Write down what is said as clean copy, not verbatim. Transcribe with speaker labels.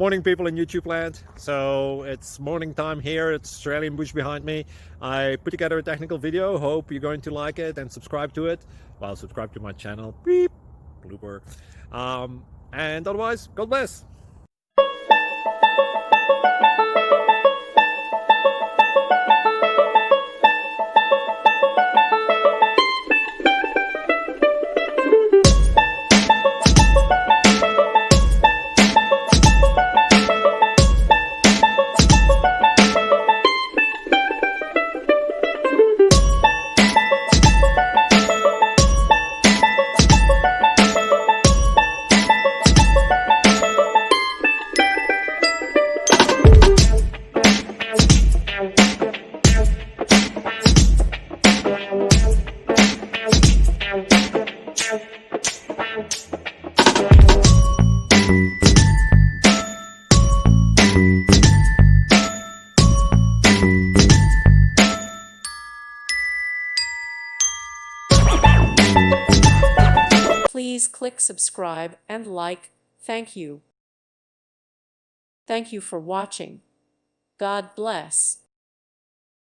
Speaker 1: Morning, people in YouTube land. So it's morning time here. It's Australian bush behind me. I put together a technical video. Hope you're going to like it and subscribe to it. Well, subscribe to my channel. Beep, blooper. And otherwise, God bless.
Speaker 2: Please click subscribe and like. Thank you. Thank you for watching. God bless.